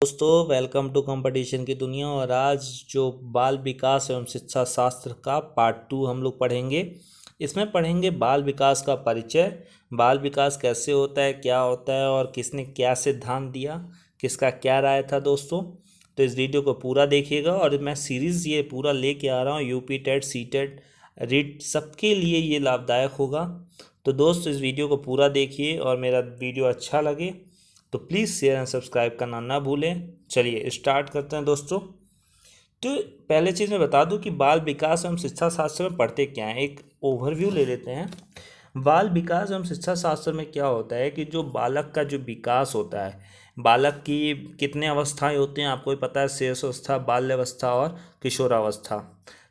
दोस्तों, welcome to competition की दुनिया। और आज जो बाल विकास एवं शिक्षा शास्त्र का पार्ट 2 हम लोग पढ़ेंगे। इसमें पढ़ेंगे बाल विकास का परिचय, बाल विकास कैसे होता है, क्या होता है और किसने क्या सिद्धांत दिया, किसका क्या राय था दोस्तों। तो इस वीडियो को पूरा देखिएगा। और मैं सीरीज़ ये पूरा लेके आ रहा हूँ, UP TET, C TET, REET सबके लिए ये लाभदायक होगा। तो दोस्त इस वीडियो को पूरा देखिए और मेरा वीडियो अच्छा लगे तो प्लीज़ शेयर एंड सब्सक्राइब करना ना भूलें। चलिए स्टार्ट करते हैं दोस्तों। तो पहले चीज़ मैं बता दूं कि बाल विकास एवं शिक्षा शास्त्र में पढ़ते क्या हैं। एक ओवरव्यू ले लेते हैं। बाल विकास एवं शिक्षा शास्त्र में क्या होता है कि जो बालक का जो विकास होता है, बालक की कितने अवस्थाएं होती हैं आपको ही पता है, शेषावस्था, बाल्यावस्था और किशोरावस्था।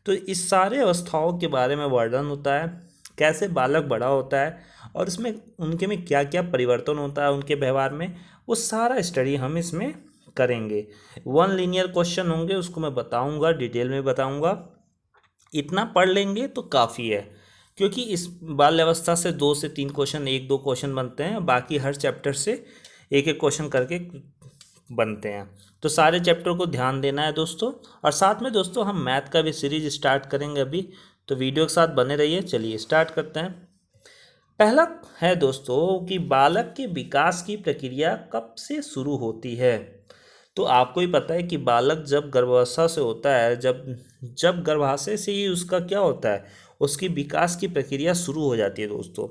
तो इस सारे अवस्थाओं के बारे में वर्णन होता है, कैसे बालक बड़ा होता है और इसमें उनके में क्या क्या परिवर्तन होता है उनके व्यवहार में, वो सारा स्टडी हम इसमें करेंगे। वन लीनियर क्वेश्चन होंगे, उसको मैं बताऊंगा, डिटेल में बताऊंगा। इतना पढ़ लेंगे तो काफ़ी है, क्योंकि इस बाल्यावस्था से 2 से 3 क्वेश्चन, 1-2 क्वेश्चन बनते हैं, बाकी हर चैप्टर से एक एक क्वेश्चन करके बनते हैं। तो सारे चैप्टर को ध्यान देना है दोस्तों। और साथ में दोस्तों हम मैथ का भी सीरीज स्टार्ट करेंगे अभी, तो वीडियो के साथ बने रहिए। चलिए स्टार्ट करते हैं। पहला है दोस्तों कि बालक के विकास की प्रक्रिया कब से शुरू होती है। तो आपको ही पता है कि बालक जब गर्भावस्था से होता है, जब जब गर्भाशय से ही उसका क्या होता है, उसकी विकास की प्रक्रिया शुरू हो जाती है दोस्तों।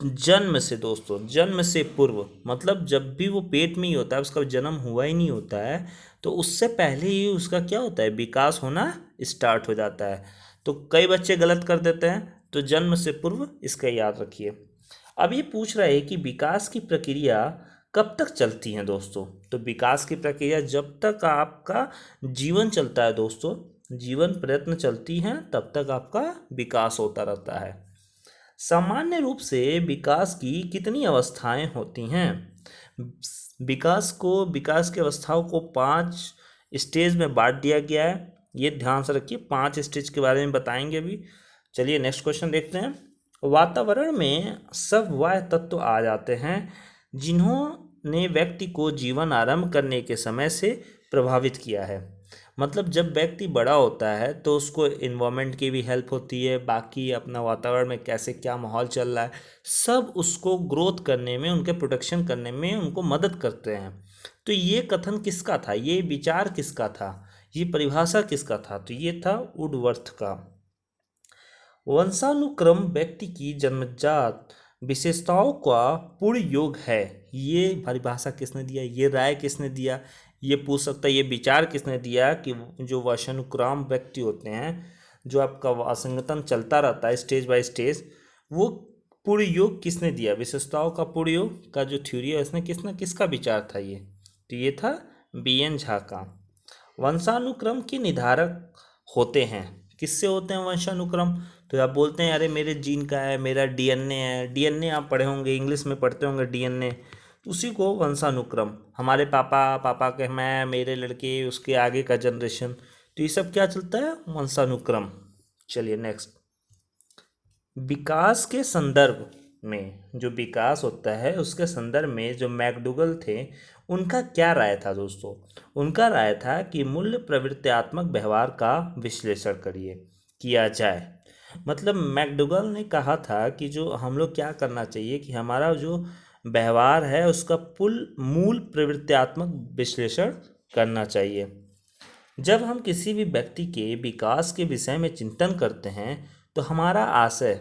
जन्म से दोस्तों, जन्म से पूर्व मतलब जब भी वो पेट में ही होता है, उसका जन्म हुआ ही नहीं होता है, तो उससे पहले ही उसका क्या होता है, विकास होना स्टार्ट हो जाता है। तो कई बच्चे गलत कर देते हैं, तो जन्म से पूर्व इसका याद रखिए। अब ये पूछ रहा है कि विकास की प्रक्रिया कब तक चलती है दोस्तों। तो विकास की प्रक्रिया जब तक आपका जीवन चलता है दोस्तों, जीवन प्रयत्न चलती हैं, तब तक आपका विकास होता रहता है। सामान्य रूप से विकास की कितनी अवस्थाएं होती हैं। विकास की अवस्थाओं को 5 स्टेज में बांट दिया गया है। ये ध्यान से रखिए, 5 स्टेज के बारे में बताएंगे अभी। चलिए नेक्स्ट क्वेश्चन देखते हैं। वातावरण में सब वह तत्व आ जाते हैं जिन्होंने व्यक्ति को जीवन आरंभ करने के समय से प्रभावित किया है। मतलब जब व्यक्ति बड़ा होता है तो उसको इन्वायरमेंट की भी हेल्प होती है, बाकी अपना वातावरण में कैसे क्या माहौल चल रहा है, सब उसको ग्रोथ करने में, उनके प्रोटेक्शन करने में उनको मदद करते हैं। तो ये कथन किसका था, ये विचार किसका था, ये परिभाषा किसका था, तो ये था वुडवर्थ का। वंशानुक्रम व्यक्ति की जन्मजात विशेषताओं का पूर्ण योग है। ये परिभाषा किसने दिया, ये राय किसने दिया, ये पूछ सकता है, ये विचार किसने दिया कि जो वंशानुक्रम व्यक्ति होते हैं, जो आपका वासंगतन चलता रहता है स्टेज बाय स्टेज, वो पूर्ण योग किसने दिया, विशेषताओं का पूर्ण योग का जो थ्योरी है, इसने किसका विचार था ये, तो ये था BN झा का। वंशानुक्रम के निर्धारक होते हैं, किससे होते हैं वंशानुक्रम। तो आप बोलते हैं अरे मेरे जीन का है, मेरा DNA है, DNA आप पढ़े होंगे, इंग्लिश में पढ़ते होंगे DNA, उसी को वंशानुक्रम। हमारे पापा, पापा के मैं, मेरे लड़के, उसके आगे का जनरेशन, तो ये सब क्या चलता है, वंशानुक्रम। चलिए नेक्स्ट। विकास के संदर्भ में, जो विकास होता है उसके संदर्भ में जो मैकडूगल थे, उनका क्या राय था दोस्तों। उनका राय था कि मूल्य प्रवृत्त्यात्मक व्यवहार का विश्लेषण किया जाए। मतलब मैकडूगल ने कहा था कि जो हम लोग क्या करना चाहिए कि हमारा जो व्यवहार है उसका मूल प्रवृत्त्यात्मक विश्लेषण करना चाहिए। जब हम किसी भी व्यक्ति के विकास के विषय में चिंतन करते हैं तो हमारा आशय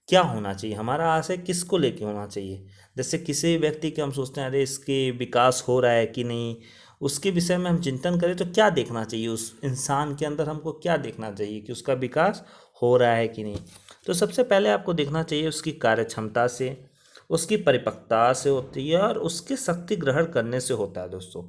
क्या होना चाहिए, हमारा आशय किसको लेके होना चाहिए। जैसे किसी भी व्यक्ति के हम सोचते हैं अरे इसके विकास हो रहा है कि नहीं, उसके विषय में हम चिंतन करें तो क्या देखना चाहिए, उस इंसान के अंदर हमको क्या देखना चाहिए कि उसका विकास हो रहा है कि नहीं। तो सबसे पहले आपको देखना चाहिए उसकी कार्य क्षमता से, उसकी परिपक्वता से होती है और उसके शक्ति ग्रहण करने से होता है दोस्तों।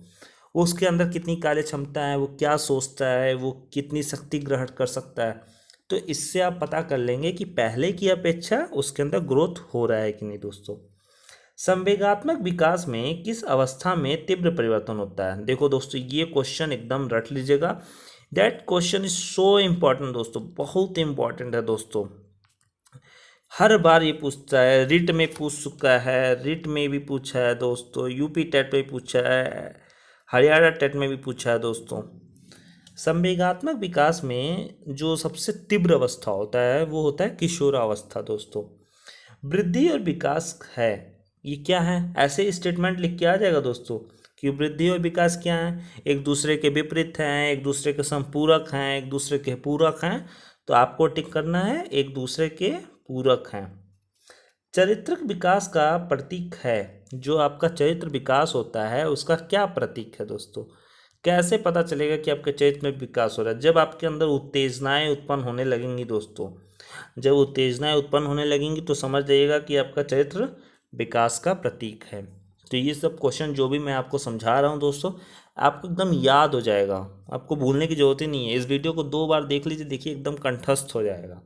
उसके अंदर कितनी कार्य क्षमता है, वो क्या सोचता है, वो कितनी शक्ति ग्रहण कर सकता है। तो इससे आप पता कर लेंगे कि पहले की अपेक्षा उसके अंदर ग्रोथ हो रहा है कि नहीं दोस्तों। संवेगात्मक विकास में किस अवस्था में तीव्र परिवर्तन होता है। देखो दोस्तों, ये क्वेश्चन एकदम रट लीजिएगा। That question is so important दोस्तों, बहुत इंपॉर्टेंट है दोस्तों। हर बार ये पूछता है, रिट में पूछ चुका है, रिट में भी पूछा है दोस्तों, यूपी टेट पे पूछा है, हरियाणा टेट में भी पूछा है दोस्तों। संवेगात्मक विकास में जो सबसे तीव्र अवस्था होता है वो होता है किशोरावस्था दोस्तों। वृद्धि और विकास है, ये क्या है, ऐसे स्टेटमेंट लिख के आ जाएगा दोस्तों कि वृद्धि और विकास क्या है, एक दूसरे के विपरीत हैं, एक दूसरे के संपूरक हैं, एक दूसरे के पूरक हैं। तो आपको टिक करना है एक दूसरे के पूरक हैं। चारित्रिक विकास का प्रतीक है, जो आपका चरित्र विकास होता है उसका क्या प्रतीक है दोस्तों। कैसे पता चलेगा कि आपके चरित्र में विकास हो रहा है, जब आपके अंदर उत्तेजनाएं उत्पन्न होने लगेंगी दोस्तों। जब उत्तेजनाएं उत्पन्न होने लगेंगी तो समझ जाइएगा कि आपका चरित्र विकास का प्रतीक है। तो ये सब क्वेश्चन जो भी मैं आपको समझा रहा हूँ दोस्तों, आपको एकदम याद हो जाएगा, आपको भूलने की जरूरत ही नहीं है। इस वीडियो को 2 बार देख लीजिए, देखिए एकदम कंठस्थ हो जाएगा।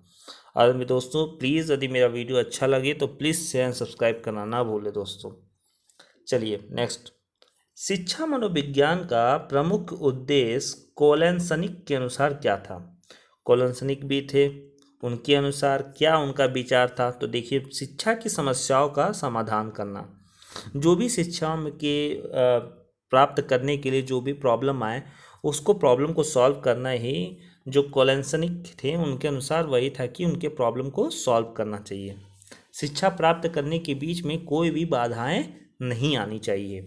और मेरे दोस्तों प्लीज़ यदि मेरा वीडियो अच्छा लगे तो प्लीज़ शेयर एंड सब्सक्राइब करना ना भूलें दोस्तों। चलिए नेक्स्ट, शिक्षा मनोविज्ञान का प्रमुख उद्देश्य कोलेंसनिक के अनुसार क्या था। कोलेंसनिक भी थे, उनके अनुसार क्या उनका विचार था। तो देखिए, शिक्षा की समस्याओं का समाधान करना, जो भी शिक्षा के प्राप्त करने के लिए जो भी प्रॉब्लम आए उसको प्रॉब्लम को सॉल्व करना ही जो कोलेंसनिक थे उनके अनुसार वही था कि उनके प्रॉब्लम को सॉल्व करना चाहिए। शिक्षा प्राप्त करने के बीच में कोई भी बाधाएं नहीं आनी चाहिए।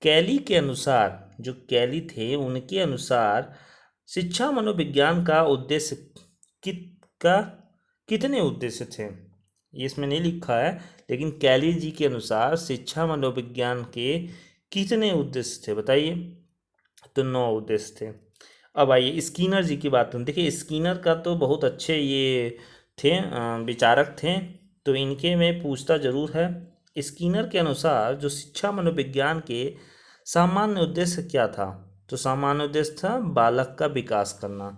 कैली के अनुसार, जो कैली थे उनके अनुसार शिक्षा मनोविज्ञान का उद्देश्य का कितने उद्देश्य थे, ये इसमें नहीं लिखा है, लेकिन कैली जी के अनुसार शिक्षा मनोविज्ञान के कितने उद्देश्य थे बताइए। तो 9 उद्देश्य थे। अब आइए स्कीनर जी की बात करें। देखिए स्कीनर का तो बहुत अच्छे ये थे, विचारक थे, तो इनके में पूछता जरूर है। स्कीनर के अनुसार जो शिक्षा मनोविज्ञान के सामान्य उद्देश्य क्या था, तो सामान्य उद्देश्य था बालक का विकास करना।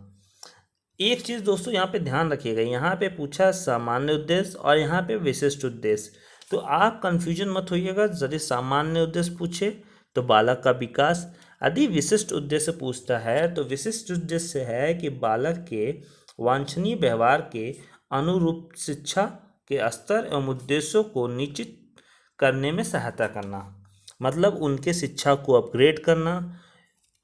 एक चीज़ दोस्तों यहाँ पे ध्यान रखिएगा, यहाँ पे पूछा सामान्य उद्देश्य और यहाँ पे विशिष्ट उद्देश्य, तो आप कंफ्यूजन मत होइएगा। यदि सामान्य उद्देश्य पूछे तो बालक का विकास, यदि विशिष्ट उद्देश्य पूछता है तो विशिष्ट उद्देश्य है कि बालक के वांछनीय व्यवहार के अनुरूप शिक्षा के स्तर एवं उद्देश्यों को निश्चित करने में सहायता करना, मतलब उनके शिक्षा को अपग्रेड करना।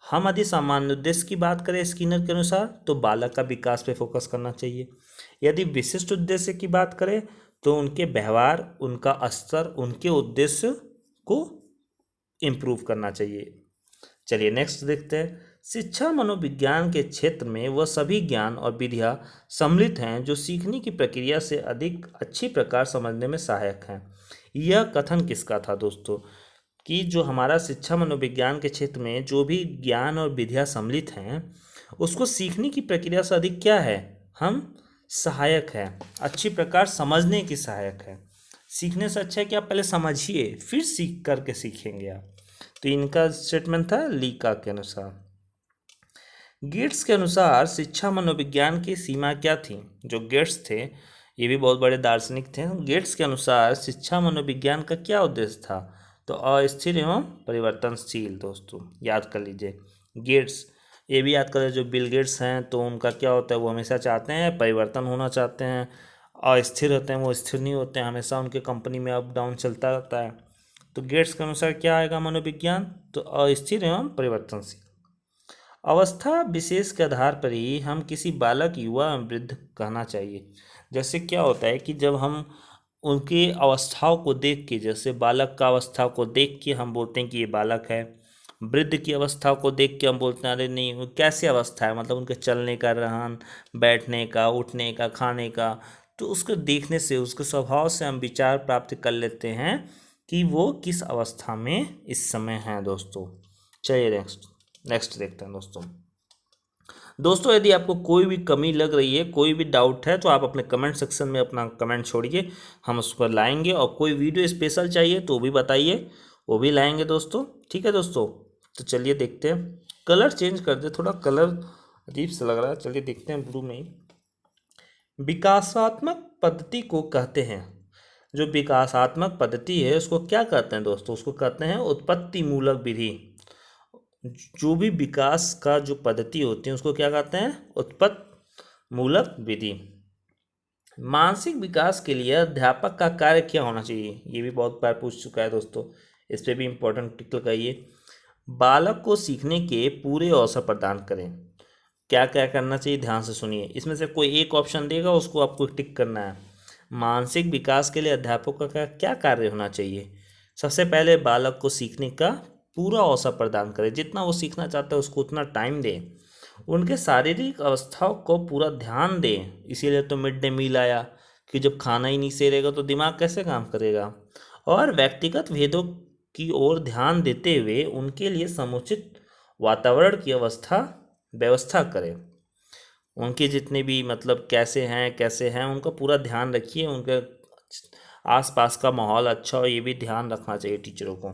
हम यदि सामान्य उद्देश्य की बात करें स्किनर के अनुसार तो बालक का विकास पे फोकस करना चाहिए। यदि विशिष्ट उद्देश्य की बात करें तो उनके व्यवहार, उनका स्तर, उनके उद्देश्य को इम्प्रूव करना चाहिए। चलिए नेक्स्ट देखते हैं। शिक्षा मनोविज्ञान के क्षेत्र में वह सभी ज्ञान और विधियां सम्मिलित हैं जो सीखने की प्रक्रिया से अधिक अच्छी प्रकार समझने में सहायक हैं। यह कथन किसका था दोस्तों, कि जो हमारा शिक्षा मनोविज्ञान के क्षेत्र में जो भी ज्ञान और विधियां सम्मिलित हैं उसको सीखने की प्रक्रिया से अधिक क्या है, हम सहायक है, अच्छी प्रकार समझने की सहायक है। सीखने से अच्छा है कि आप पहले समझिए फिर सीख करके सीखेंगे आप। तो इनका स्टेटमेंट था लीका के अनुसार। गेट्स के अनुसार शिक्षा मनोविज्ञान की सीमा क्या थी। जो गेट्स थे ये भी बहुत बड़े दार्शनिक थे। गेट्स के अनुसार शिक्षा मनोविज्ञान का क्या उद्देश्य था, तो अस्थिर एवं परिवर्तनशील। दोस्तों याद कर लीजिए गेट्स, ये भी याद करें जो बिल गेट्स हैं तो उनका क्या होता है, वो हमेशा चाहते हैं परिवर्तन होना चाहते हैं। अस्थिर होते हैं, वो स्थिर नहीं होते हैं, हमेशा उनके कंपनी में अप डाउन चलता रहता है। तो गेट्स के अनुसार क्या आएगा मनोविज्ञान, तो अस्थिर एवं परिवर्तनशील। अवस्था विशेष के आधार पर ही हम किसी बालक, युवा एवं वृद्ध कहना चाहिए। जैसे क्या होता है कि जब हम उनकी अवस्थाओं को देख के, जैसे बालक का अवस्था को देख के हम बोलते हैं कि ये बालक है, वृद्ध की अवस्था को देख के हम बोलते हैं अरे नहीं वो कैसी अवस्था है, मतलब उनके चलने का, रहन बैठने का, उठने का, खाने का, तो उसको देखने से, उसके स्वभाव से हम विचार प्राप्त कर लेते हैं कि वो किस अवस्था में इस समय है दोस्तों। चलिए नेक्स्ट देखते हैं दोस्तों यदि आपको कोई भी कमी लग रही है, कोई भी डाउट है तो आप अपने कमेंट सेक्शन में अपना कमेंट छोड़िए, हम उस पर लाएंगे। और कोई वीडियो स्पेशल चाहिए तो भी बताइए, वो भी लाएंगे दोस्तों। ठीक है दोस्तों, तो चलिए देखते हैं। कलर चेंज कर दे, थोड़ा कलर अजीब सा लग रहा है। चलिए देखते हैं ब्लू में ही। विकासात्मक पद्धति को कहते हैं, जो विकासात्मक पद्धति है उसको क्या कहते हैं दोस्तों, उसको कहते हैं उत्पत्ति मूलक विधि। जो भी विकास का जो पद्धति होती है उसको क्या कहते हैं, उत्पत्ति मूलक विधि। मानसिक विकास के लिए अध्यापक का कार्य क्या होना चाहिए, ये भी बहुत बार पूछ चुका है दोस्तों, इस पर भी इम्पोर्टेंट टिक लगाइए। बालक को सीखने के पूरे अवसर प्रदान करें। क्या क्या करना चाहिए, ध्यान से सुनिए। इसमें से कोई एक ऑप्शन देगा, उसको आपको टिक करना है। मानसिक विकास के लिए अध्यापकों का क्या कार्य होना चाहिए। सबसे पहले बालक को सीखने का पूरा अवसर प्रदान करें, जितना वो सीखना चाहता है उसको उतना टाइम दें। उनके शारीरिक अवस्थाओं को पूरा ध्यान दें, इसीलिए तो मिड डे मील आया कि जब खाना ही नहीं सही रहेगा तो दिमाग कैसे काम करेगा। और व्यक्तिगत भेदों की ओर ध्यान देते हुए उनके लिए समुचित वातावरण की व्यवस्था करें। उनके जितने भी मतलब कैसे हैं उनका पूरा ध्यान रखिए, उनके आसपास का माहौल अच्छा हो, ये भी ध्यान रखना चाहिए टीचरों को।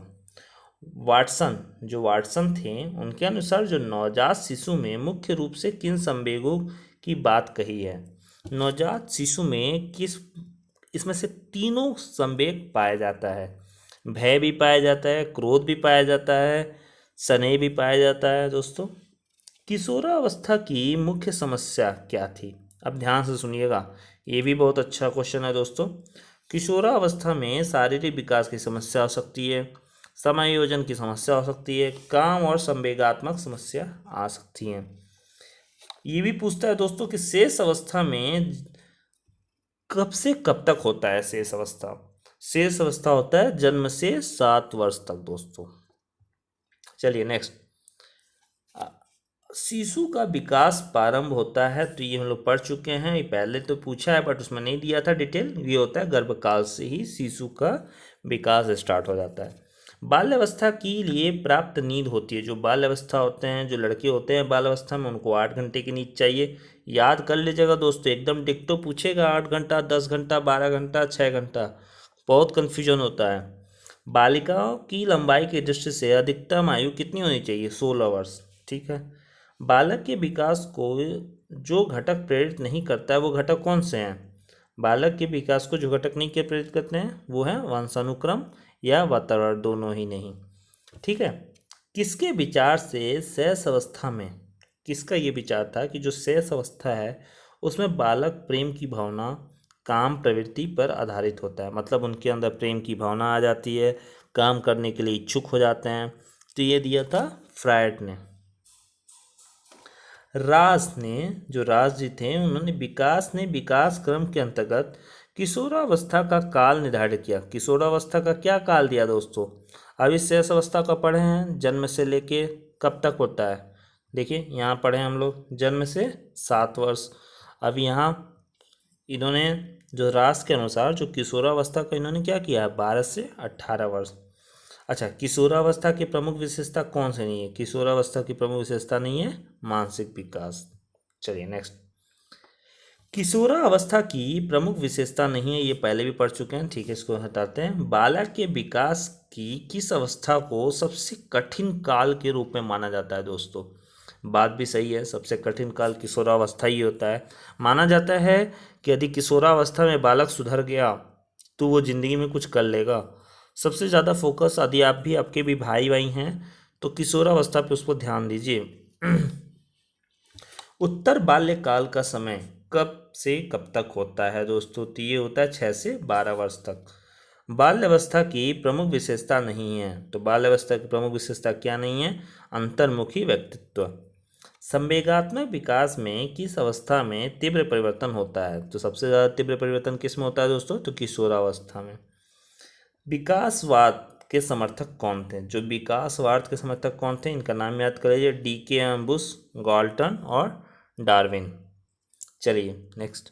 वाटसन थे, उनके अनुसार जो नवजात शिशु में मुख्य रूप से किन संवेगों की बात कही है। नवजात शिशु में किस इसमें से तीनों संवेग पाया जाता है। भय भी पाया जाता है, क्रोध भी पाया जाता है, स्नेह भी पाया जाता है। दोस्तों, किशोरावस्था की मुख्य समस्या क्या थी। अब ध्यान से सुनिएगा, ये भी बहुत अच्छा क्वेश्चन है दोस्तों। किशोरावस्था में शारीरिक विकास की समस्या हो सकती है, समायोजन की समस्या हो सकती है, काम और संवेगात्मक समस्या आ सकती हैं। ये भी पूछता है दोस्तों कि शेष अवस्था में कब से कब तक होता है शेष अवस्था। शेष अवस्था होता है जन्म से 7 वर्ष तक दोस्तों। चलिए नेक्स्ट, शिशु का विकास प्रारंभ होता है, तो ये हम लोग पढ़ चुके हैं, ये पहले तो पूछा है बट उसमें नहीं दिया था डिटेल। ये होता है गर्भकाल से ही शिशु का विकास स्टार्ट हो जाता है। बाल्यावस्था के लिए प्राप्त नींद होती है, जो बाल्यावस्था होते हैं, जो लड़के होते हैं बाल्यावस्था में, उनको 8 घंटे की नींद चाहिए। याद कर लीजिएगा दोस्तों, एकदम डिक्टो पूछेगा 8 घंटा, 10 घंटा, 12 घंटा, 6 घंटा, बहुत कन्फ्यूजन होता है। बालिकाओं की लंबाई की दृष्टि से अधिकतम आयु कितनी होनी चाहिए, 16 वर्ष। ठीक है। बालक के विकास को जो घटक प्रेरित नहीं करता है वो घटक कौन से हैं। बालक के विकास को जो घटक नहीं के प्रेरित करते हैं वो है वंशानुक्रम या वातावरण, दोनों ही नहीं। ठीक है। किसके विचार से शैशव अवस्था में, किसका ये विचार था कि जो शैशव अवस्था है उसमें बालक प्रेम की भावना, काम प्रवृत्ति पर आधारित होता है, मतलब उनके अंदर प्रेम की भावना आ जाती है, काम करने के लिए इच्छुक हो जाते हैं। तो ये दिया था फ्रायड ने। राज जी थे, उन्होंने विकास क्रम के अंतर्गत किशोरावस्था का काल निर्धारित किया। किशोरावस्था का क्या काल दिया दोस्तों। अभी शेष अवस्था का पढ़े हैं, जन्म से लेके कब तक होता है। देखिए यहाँ पढ़े हम लोग जन्म से 7 वर्ष। अब यहाँ इन्होंने जो राज के अनुसार जो किशोरावस्था का इन्होंने क्या किया है, 12 से 18 वर्ष। अच्छा, किशोरावस्था की प्रमुख विशेषता कौन सी नहीं है। किशोरावस्था की प्रमुख विशेषता नहीं है मानसिक विकास। चलिए नेक्स्ट, किशोरावस्था की प्रमुख विशेषता नहीं है, ये पहले भी पढ़ चुके हैं। ठीक है, इसको हटाते हैं। बालक के विकास की किस अवस्था को सबसे कठिन काल के रूप में माना जाता है दोस्तों। बात भी सही है, सबसे कठिन काल किशोरावस्था ही होता है। माना जाता है कि यदि किशोरावस्था में बालक सुधर गया तो वो जिंदगी में कुछ कर लेगा। सबसे ज़्यादा फोकस, यदि आप भी, आपके भी भाई भाई हैं तो किशोरावस्था पे उस पर ध्यान दीजिए। उत्तर बाल्यकाल का समय कब से कब तक होता है दोस्तों, तो ये होता है 6 से 12 वर्ष तक। बाल्यावस्था की प्रमुख विशेषता नहीं है, तो बाल्यावस्था की प्रमुख विशेषता क्या नहीं है, अंतर्मुखी व्यक्तित्व। संवेगात्मक विकास में किस अवस्था में तीव्र परिवर्तन होता है, तो सबसे ज़्यादा तीव्र परिवर्तन किस में होता है दोस्तों, तो किशोरावस्था में। विकासवाद के समर्थक कौन थे, जो विकासवाद के समर्थक कौन थे, इनका नाम याद कर लीजिए, D.K. अम्बुस, गॉल्टन और डार्विन। चलिए नेक्स्ट,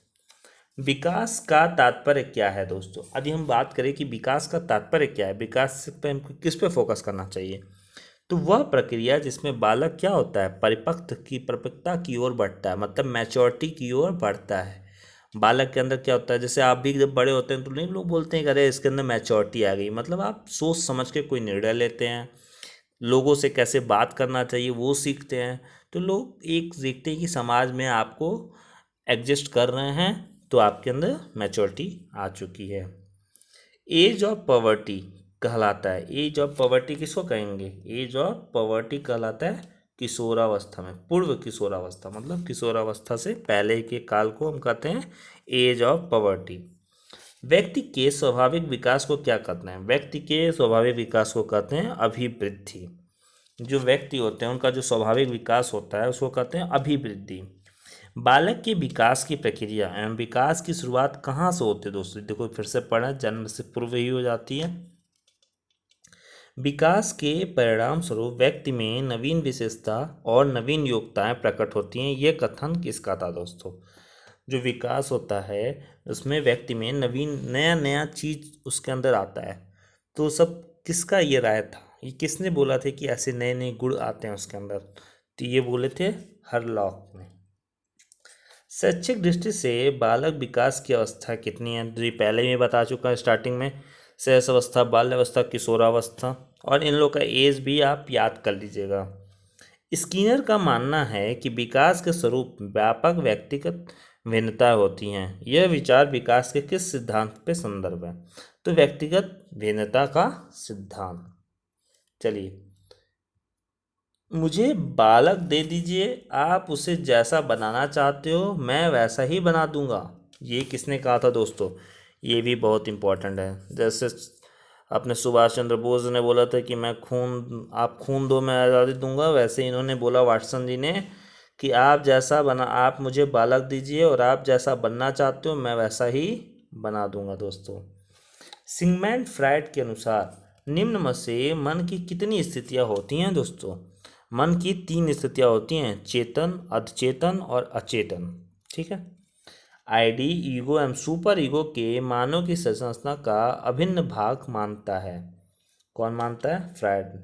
विकास का तात्पर्य क्या है दोस्तों। यदि हम बात करें कि विकास का तात्पर्य क्या है, विकास पे हमको किस पे फोकस करना चाहिए, तो वह प्रक्रिया जिसमें बालक क्या होता है, परिपक्वता की ओर बढ़ता है, मतलब मैच्योरिटी की ओर बढ़ता है। बालक के अंदर क्या होता है, जैसे आप भी जब बड़े होते हैं तो नहीं लोग बोलते हैं कि अरे इसके अंदर मैच्योरिटी आ गई, मतलब आप सोच समझ के कोई निर्णय लेते हैं, लोगों से कैसे बात करना चाहिए वो सीखते हैं। तो लोग एक देखते हैं कि समाज में आपको एडजस्ट कर रहे हैं, तो आपके अंदर मैच्योरिटी आ चुकी है। एज ऑफ पॉवर्टी कहलाता है, एज ऑफ पॉवर्टी किसको कहेंगे, एज ऑफ पॉवर्टी कहलाता है किशोरावस्था में, पूर्व किशोरावस्था, मतलब किशोरावस्था से पहले के काल को हम कहते हैं एज ऑफ पॉवर्टी। व्यक्ति के स्वाभाविक विकास को क्या कहते हैं, व्यक्ति के स्वाभाविक विकास को कहते हैं अभिवृद्धि। जो व्यक्ति होते हैं उनका जो स्वाभाविक विकास होता है उसको कहते हैं अभिवृद्धि। बालक के विकास की प्रक्रिया एवं विकास की शुरुआत कहाँ से होती है दोस्तों? देखो फिर से पढ़ें, जन्म से पूर्व ही हो जाती है। विकास के परिणाम स्वरूप व्यक्ति में नवीन विशेषता और नवीन योग्यताएं प्रकट होती हैं। ये कथन किसका था दोस्तों? जो विकास होता है उसमें व्यक्ति में नवीन नया नया चीज उसके अंदर आता है। तो सब किसका ये राय था? ये किसने बोला था कि ऐसे नए नए गुण आते हैं उसके अंदर? तो ये बोले थे हरलॉक ने। शैक्षिक दृष्टि से बालक विकास की अवस्था कितनी है? तो ये पहले ही बता चुका स्टार्टिंग में। शैशव अवस्था, बाल्यावस्था, किशोरावस्था, और इन लोग का एज भी आप याद कर लीजिएगा। स्किनर का मानना है कि विकास के स्वरूप व्यापक व्यक्तिगत भिन्नता होती हैं। यह विचार विकास के किस सिद्धांत पे संदर्भ है? तो व्यक्तिगत भिन्नता का सिद्धांत। चलिए, मुझे बालक दे दीजिए, आप उसे जैसा बनाना चाहते हो मैं वैसा ही बना दूंगा। ये किसने कहा था दोस्तों? ये भी बहुत इंपॉर्टेंट है। जैसे अपने सुभाष चंद्र बोस ने बोला था कि आप खून दो मैं आज़ादी दूंगा, वैसे इन्होंने बोला वाटसन जी ने कि आप मुझे बालक दीजिए और आप जैसा बनना चाहते हो मैं वैसा ही बना दूंगा दोस्तों। सिगमंड फ्रायड के अनुसार निम्न में से मन की कितनी स्थितियां होती हैं दोस्तों? मन की 3 स्थितियां होती हैं, चेतन, अधचेतन और अचेतन। ठीक है। आईडी, ईगो एवं सुपर ईगो के मानव की संरचना का अभिन्न भाग मानता है। कौन मानता है? फ्रायड।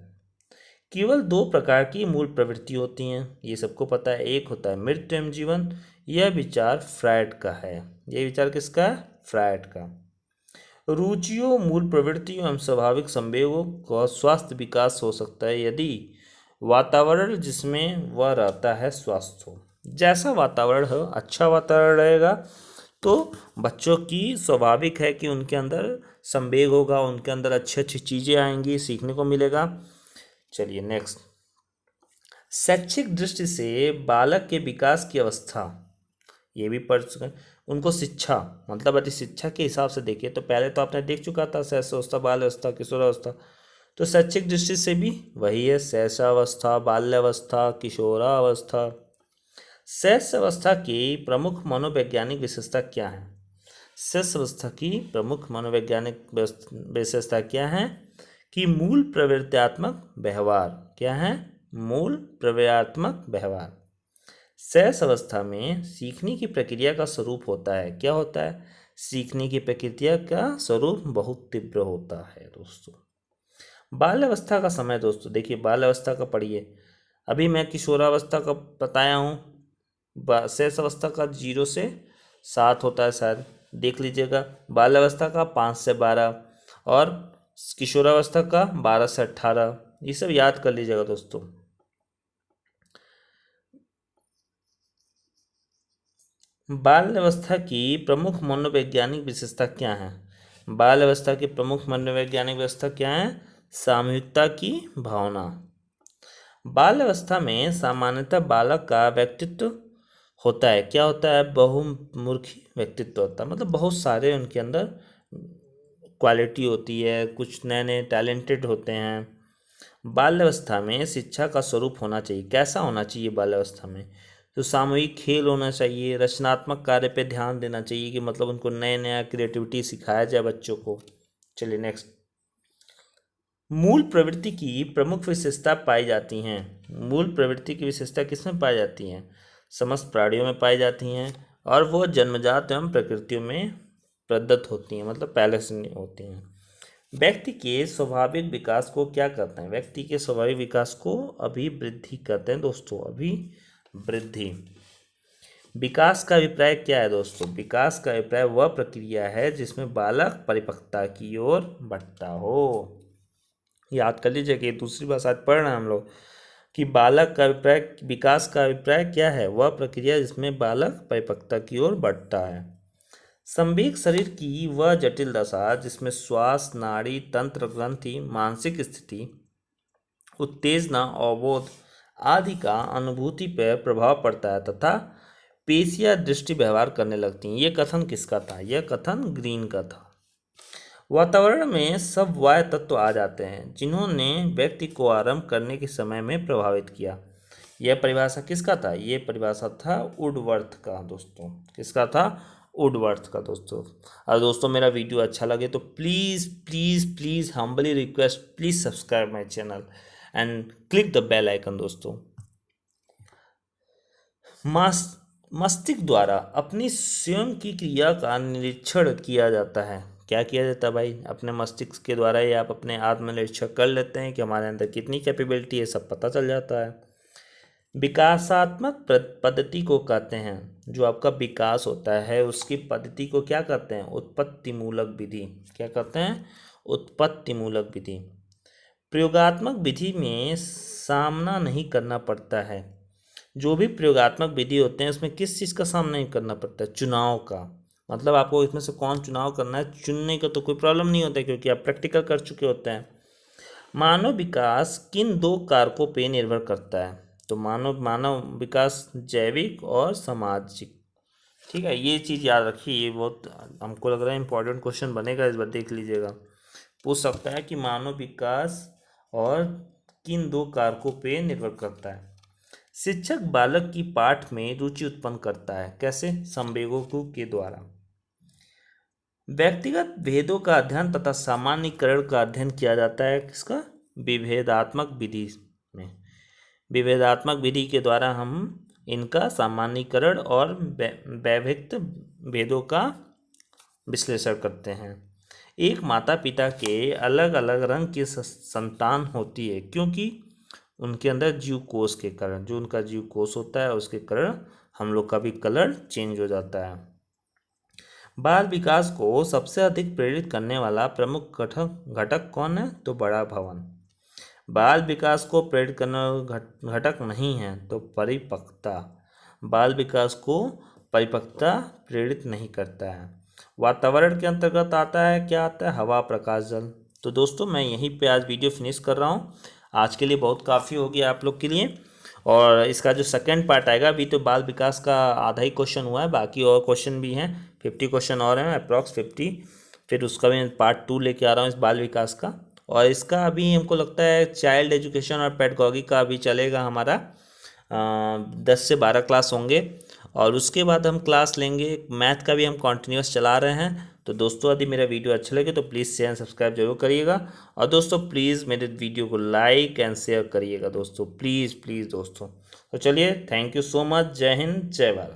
केवल 2 प्रकार की मूल प्रवृत्ति होती हैं, ये सबको पता है। एक होता है मृत्यु एवं जीवन। यह विचार फ्रायड का है। यह विचार किसका है? फ्रायड का। रुचियों, मूल प्रवृत्तियों एवं स्वाभाविक संवेगों का स्वास्थ्य विकास हो सकता है यदि वातावरण जिसमें वह रहता है स्वस्थ हो। जैसा वातावरण हो, अच्छा वातावरण रहेगा तो बच्चों की स्वाभाविक है कि उनके अंदर संवेग होगा, उनके अंदर अच्छी अच्छी चीज़ें आएंगी, सीखने को मिलेगा। चलिए नेक्स्ट। शैक्षिक दृष्टि से बालक के विकास की अवस्था, ये भी पढ़ चुके हैं। उनको शिक्षा मतलब अति शिक्षा के हिसाब से देखिए तो पहले तो आपने देख चुका था शैशवावस्था, बाल्यावस्था, किशोरावस्था। तो शैक्षिक दृष्टि से भी वही है, शैशवावस्था, बाल्यावस्था, किशोरावस्था। शैशवावस्था की प्रमुख मनोवैज्ञानिक विशेषता क्या है? शैशवावस्था की प्रमुख मनोवैज्ञानिक विशेषता क्या है? कि मूल प्रवृत्त्यात्मक व्यवहार। क्या है? मूल प्रवृत्त्यात्मक व्यवहार। शैशव अवस्था में सीखने की प्रक्रिया का स्वरूप होता है, क्या होता है? सीखने की प्रक्रिया का स्वरूप बहुत तीव्र होता है दोस्तों। बाल्यावस्था का समय दोस्तों, देखिए बाल्यावस्था का पढ़िए। अभी मैं किशोरावस्था का बताया हूँ। शैशव अवस्था का 0 से 7 होता है शायद, देख लीजिएगा। बाल्यावस्था का 5 से 12 और किशोरावस्था का 12 से 18। ये सब याद कर लीजिएगा दोस्तों। बाल्यावस्था की प्रमुख मनोवैज्ञानिक विशेषता क्या है? बाल्यावस्था की प्रमुख मनोवैज्ञानिक व्यवस्था क्या है? सामूहिकता की भावना। बाल्यावस्था में सामान्यतः बालक का व्यक्तित्व होता है, क्या होता है? बहुमुखी व्यक्तित्व होता है, मतलब बहुत सारे उनके अंदर क्वालिटी होती है, कुछ नए नए टैलेंटेड होते हैं। बाल्यावस्था में शिक्षा का स्वरूप होना चाहिए, कैसा होना चाहिए बाल्यावस्था में? तो सामूहिक खेल होना चाहिए, रचनात्मक कार्य पे ध्यान देना चाहिए कि मतलब उनको नए नया क्रिएटिविटी सिखाया जाए बच्चों को। चलिए नेक्स्ट। मूल प्रवृत्ति की प्रमुख विशेषता पाई जाती हैं। मूल प्रवृत्ति की विशेषता किसमें पाई जाती हैं? समस्त प्राणियों में पाई जाती हैं और वो जन्मजात एवं प्रकृतियों में प्रदत्त होती हैं, मतलब पहले से नहीं होती हैं। व्यक्ति के स्वाभाविक विकास को क्या कहते हैं? व्यक्ति के स्वाभाविक विकास को अभिवृद्धि कहते हैं दोस्तों, अभिवृद्धि। विकास का अभिप्राय क्या है दोस्तों? विकास का अभिप्राय वह प्रक्रिया है जिसमें बालक परिपक्वता की ओर बढ़ता हो। याद कर लीजिए कि दूसरी बार शायद पढ़ रहे हैं हम लोग कि बालक का अभिप्राय, विकास का अभिप्राय क्या है? वह प्रक्रिया जिसमें बालक परिपक्वता की ओर बढ़ता है। संवेग शरीर की वह जटिल दशा जिसमें श्वास, नाड़ी, तंत्र, ग्रंथि, मानसिक स्थिति, उत्तेजना, अवबोध आदि का अनुभूति पर प्रभाव पड़ता है तथा पेशियां दृष्टि व्यवहार करने लगती हैं। यह कथन किसका था? यह कथन ग्रीन का था। वातावरण में सब वह तत्व आ जाते हैं जिन्होंने व्यक्ति को आरंभ करने के समय में प्रभावित किया। यह परिभाषा किसका था? ये परिभाषा था वुडवर्थ का दोस्तों। किसका था? वुडवर्थ का दोस्तों। और दोस्तों मेरा वीडियो अच्छा लगे तो please please please humbly request, please subscribe my channel and click the bell icon दोस्तों। मस्तिष्क द्वारा अपनी स्वयं की क्रिया का निरीक्षण किया जाता है। क्या किया जाता है भाई? अपने मस्तिष्क के द्वारा ही आप अपने आत्मनिरीक्षण कर लेते हैं कि हमारे अंदर कितनी कैपेबिलिटी है, सब पता चल जाता है। विकासात्मक पद्धति को कहते हैं, जो आपका विकास होता है उसकी पद्धति को क्या कहते हैं? उत्पत्ति मूलक विधि। क्या कहते हैं? उत्पत्ति मूलक विधि। प्रयोगात्मक विधि में सामना नहीं करना पड़ता है। जो भी प्रयोगात्मक विधि होते हैं उसमें किस चीज़ का सामना नहीं करना पड़ता है? चुनाव का। मतलब आपको इसमें से कौन चुनाव करना है, चुनने का तो कोई प्रॉब्लम नहीं होता है, क्योंकि आप प्रैक्टिकल कर चुके होते हैं। मानव विकास किन दो कारकों पे निर्भर करता है? तो मानव विकास जैविक और सामाजिक। ठीक है, ये चीज़ याद रखिए, ये बहुत हमको लग रहा है इंपॉर्टेंट क्वेश्चन बनेगा, इस बार देख लीजिएगा। पूछ सकता है कि मानव विकास और किन दो कारकों पे निर्भर करता है। शिक्षक बालक की पाठ में रुचि उत्पन्न करता है। कैसे? संवेगों के द्वारा। व्यक्तिगत भेदों का अध्ययन तथा सामान्यीकरण का अध्ययन किया जाता है। किसका? विभेदात्मक विधि में। विभेदात्मक विधि के द्वारा हम इनका सामान्यीकरण और वैविध्य भेदों का विश्लेषण करते हैं। एक माता पिता के अलग अलग रंग की संतान होती है, क्योंकि उनके अंदर जीव कोष के कारण, जो उनका जीव कोष होता है उसके कारण हम लोग का भी कलर चेंज हो जाता है। बाल विकास को सबसे अधिक प्रेरित करने वाला प्रमुख घटक कौन है? तो बड़ा भवन। बाल विकास को प्रेरित करने वाला घटक नहीं है तो परिपक्वता। बाल विकास को परिपक्वता प्रेरित नहीं करता है। वातावरण के अंतर्गत आता है, क्या आता है? हवा, प्रकाश, जल। तो दोस्तों मैं यहीं पे आज वीडियो फिनिश कर रहा हूँ। आज के लिए बहुत काफ़ी हो गया आप लोग के लिए, और इसका जो सेकंड पार्ट आएगा, अभी तो बाल विकास का आधा ही क्वेश्चन हुआ है, बाकी और क्वेश्चन भी हैं, 50 क्वेश्चन और हैं, अप्रॉक्स 50। फिर उसका भी पार्ट 2 लेके आ रहा हूँ इस बाल विकास का। और इसका अभी हमको लगता है चाइल्ड एजुकेशन और पेडागॉजी का अभी चलेगा हमारा 10 से 12 क्लास होंगे, और उसके बाद हम क्लास लेंगे मैथ का भी, हम कंटिन्यूस चला रहे हैं। तो दोस्तों यदि मेरा वीडियो अच्छा लगे तो प्लीज़ शेयर एंड सब्सक्राइब जरूर करिएगा, और दोस्तों प्लीज़ मेरे वीडियो को लाइक एंड शेयर करिएगा दोस्तों, प्लीज़ प्लीज़ दोस्तों। तो चलिए, थैंक यू सो मच। जय हिंद, जय भारत।